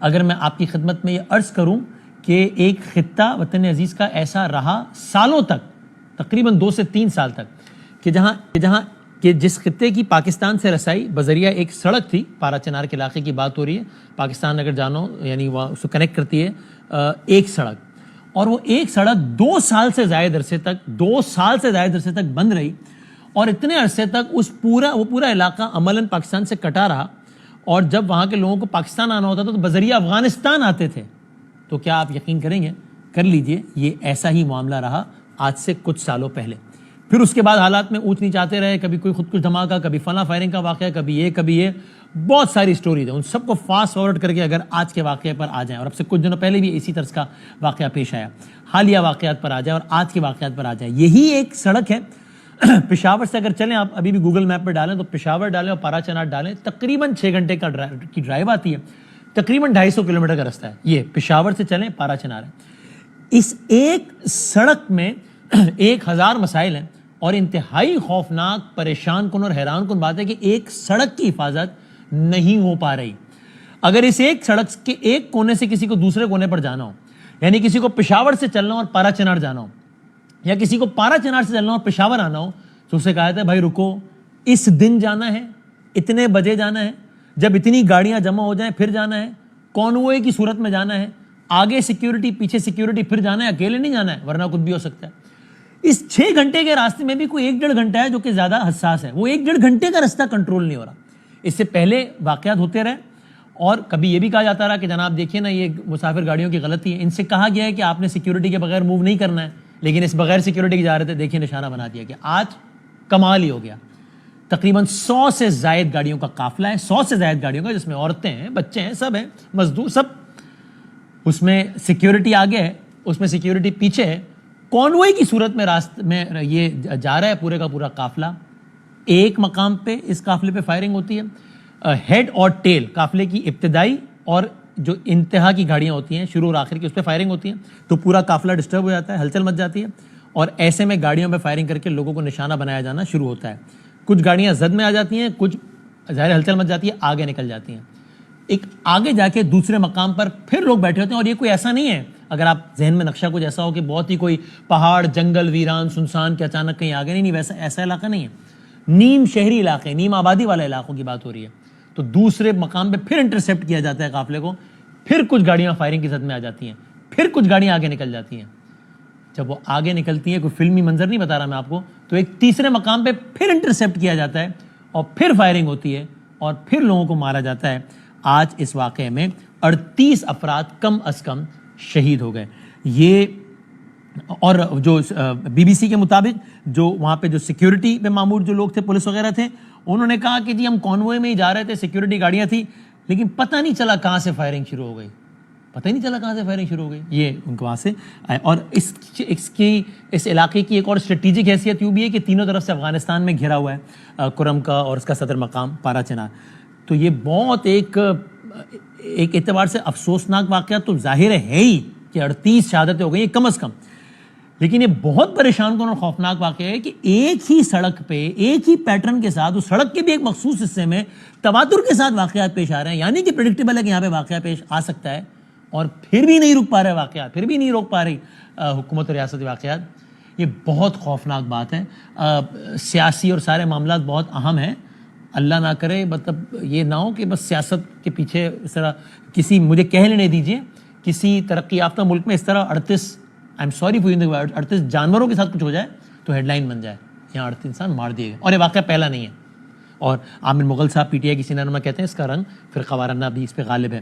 اگر میں آپ کی خدمت میں یہ عرض کروں کہ ایک خطہ وطن عزیز کا ایسا رہا سالوں تک، تقریباً 2 سے 3 سال تک، کہ جس خطے کی پاکستان سے رسائی بذریعہ ایک سڑک تھی، پارا چنار کے علاقے کی بات ہو رہی ہے، پاکستان اگر جانو یعنی وہ اس کو کنیکٹ کرتی ہے ایک سڑک، اور وہ ایک سڑک 2 سال سے زائد عرصے تک بند رہی، اور اتنے عرصے تک وہ پورا علاقہ عملاً پاکستان سے کٹا رہا، اور جب وہاں کے لوگوں کو پاکستان آنا ہوتا تھا تو بذریعہ افغانستان آتے تھے۔ تو کیا آپ یقین کریں گے، کر لیجئے، یہ ایسا ہی معاملہ رہا آج سے کچھ سالوں پہلے۔ پھر اس کے بعد حالات میں اونچ نیچ آتے رہے، کبھی کوئی خودکش دھماکہ، کبھی فلاں فائرنگ کا واقعہ، کبھی یہ بہت ساری سٹوریز ہیں۔ ان سب کو فاسٹ فارورڈ کر کے اگر آج کے واقعے پر آ جائیں، اور اب سے کچھ دنوں پہلے بھی اسی طرز کا واقعہ پیش آیا، حالیہ واقعات پر آ جائیں اور آج کے واقعات پر آ جائیں، یہی ایک سڑک ہے پشاور سے اگر چلیں، آپ ابھی بھی گوگل میپ پہ ڈالیں تو پشاور ڈالیں اور پارا چنار ڈالیں، تقریباً 6 گھنٹے کی ڈرائیو آتی ہے، تقریباً 250 کلومیٹر کا رستہ ہے، یہ پشاور سے چلیں پارا چنار ہے۔ اس ایک سڑک میں 1000 مسائل ہیں، اور انتہائی خوفناک، پریشان کن اور حیران کن بات ہے کہ ایک سڑک کی حفاظت نہیں ہو پا رہی۔ اگر اس ایک سڑک کے ایک کونے سے کسی کو دوسرے کونے پر جانا ہو، یعنی کسی کو پشاور سے چلنا ہو اور پارا چنار جانا ہو، یا کسی کو پارا چنار سے چلنا ہو اور پشاور آنا ہو، تو اسے کہا تھا بھائی رکو، اس دن جانا ہے، اتنے بجے جانا ہے، جب اتنی گاڑیاں جمع ہو جائیں پھر جانا ہے، کانوے کی صورت میں جانا ہے، آگے سیکیورٹی پیچھے سیکیورٹی، پھر جانا ہے، اکیلے نہیں جانا ہے ورنہ کچھ بھی ہو سکتا ہے۔ اس 6 گھنٹے کے راستے میں بھی کوئی 1-1.5 گھنٹہ ہے جو کہ زیادہ حساس ہے، وہ 1-1.5 گھنٹے کا رستہ کنٹرول نہیں ہو رہا۔ اس سے پہلے واقعات ہوتے رہے، اور کبھی یہ بھی کہا جاتا رہا کہ جناب دیکھیے نا، یہ مسافر گاڑیوں کی غلطی ہے، ان سے کہا گیا ہے کہ آپ نے سیکیورٹی کے بغیر موو نہیں کرنا ہے، لیکن اس بغیر سیکیورٹی کے جا رہے تھے، دیکھیے نشانہ بنا دیا کہ آج کمال ہی ہو گیا۔ تقریباً 100 سے زائد گاڑیوں کا قافلہ ہے، 100 سے زائد گاڑیوں کا، جس میں عورتیں ہیں، بچے ہیں، سب ہیں، مزدور سب، اس میں سیکیورٹی آگے ہے، اس میں سیکیورٹی پیچھے ہے، کانوے کی صورت میں راستے میں یہ جا رہا ہے پورے کا پورا قافلہ۔ ایک مقام پہ اس قافلے پہ فائرنگ ہوتی ہے، ہیڈ اور ٹیل، قافلے کی ابتدائی اور جو انتہا کی گاڑیاں ہوتی ہیں، شروع اور آخر کی، اس پہ فائرنگ ہوتی ہے، تو پورا قافلہ ڈسٹرب ہو جاتا ہے، ہلچل مچ جاتی ہے، اور ایسے میں گاڑیوں پہ فائرنگ کر کے لوگوں کو نشانہ بنایا جانا شروع ہوتا ہے۔ کچھ گاڑیاں زد میں آ جاتی ہیں، کچھ ظاہر ہلچل مچ جاتی ہے، آگے نکل جاتی ہیں۔ ایک آگے جا کے دوسرے مقام پر پھر لوگ بیٹھے ہوتے ہیں، اور یہ کوئی ایسا نہیں ہے، اگر آپ ذہن میں نقشہ کچھ ایسا ہو کہ بہت ہی کوئی پہاڑ، جنگل، ویران، سنسان کے اچانک کہیں آگے نہیں، ویسا ایسا علاقہ نہیں ہے، نیم شہری علاقے، نیم آبادی والے علاقوں کی بات ہو رہی ہے۔ تو دوسرے مقام پہ پھر انٹرسیپٹ کیا جاتا ہے قافلے کو، پھر کچھ گاڑیاں فائرنگ کی زد میں آ جاتی ہیں، پھر کچھ گاڑیاں آگے نکل جاتی ہیں۔ جب وہ آگے نکلتی ہیں، کوئی فلمی منظر نہیں بتا رہا میں آپ کو، تو ایک تیسرے مقام پہ پھر انٹرسیپٹ کیا جاتا ہے، اور پھر فائرنگ ہوتی ہے، اور پھر لوگوں کو مارا جاتا ہے۔ آج اس واقعے میں 38 افراد کم از کم شہید ہو گئے۔ یہ، اور جو BBC کے مطابق جو وہاں پہ جو سیکیورٹی پہ مامور جو لوگ تھے، پولیس وغیرہ تھے، انہوں نے کہا کہ جی ہم کانوے میں ہی جا رہے تھے، سیکیورٹی گاڑیاں تھیں، لیکن پتہ نہیں چلا کہاں سے فائرنگ شروع ہو گئی، یہ ان کو وہاں سے۔ اور اس علاقے کی ایک اور اسٹریٹجک حیثیت یوں بھی ہے کہ تینوں طرف سے افغانستان میں گھرا ہوا ہے، کرم کا اور اس کا صدر مقام پارا چنار۔ تو یہ بہت ایک اعتبار سے افسوسناک واقعہ تو ظاہر ہے ہی کہ 38 شہادتیں ہو گئی ہیں کم از کم، لیکن یہ بہت پریشان کن اور خوفناک واقعہ ہے کہ ایک ہی سڑک پہ، ایک ہی پیٹرن کے ساتھ، اس سڑک کے بھی ایک مخصوص حصے میں تواتر کے ساتھ واقعات پیش آ رہے ہیں، یعنی کہ پریڈکٹیبل ہے کہ یہاں پہ واقعہ پیش آ سکتا ہے، اور پھر بھی نہیں رک پا رہے واقعات، پھر بھی نہیں روک پا رہی حکومت اور ریاستی واقعات۔ یہ بہت خوفناک بات ہے۔ سیاسی اور سارے معاملات بہت اہم ہیں، اللہ نہ کرے مطلب یہ نہ ہو کہ بس سیاست کے پیچھے اس طرح کسی، مجھے کہہ لینے دیجئے، کسی ترقی یافتہ ملک میں اس طرح 38 جانوروں کے ساتھ کچھ ہو جائے تو ہیڈ لائن بن جائے، یہاں 38 انسان مار دیے گئے، اور یہ واقعہ پہلا نہیں ہے۔ اور عامر مغل صاحب PTI کی سینئر رہنما کہتے ہیں اس کا رنگ فرقہ وارانہ بھی اس پہ غالب ہے۔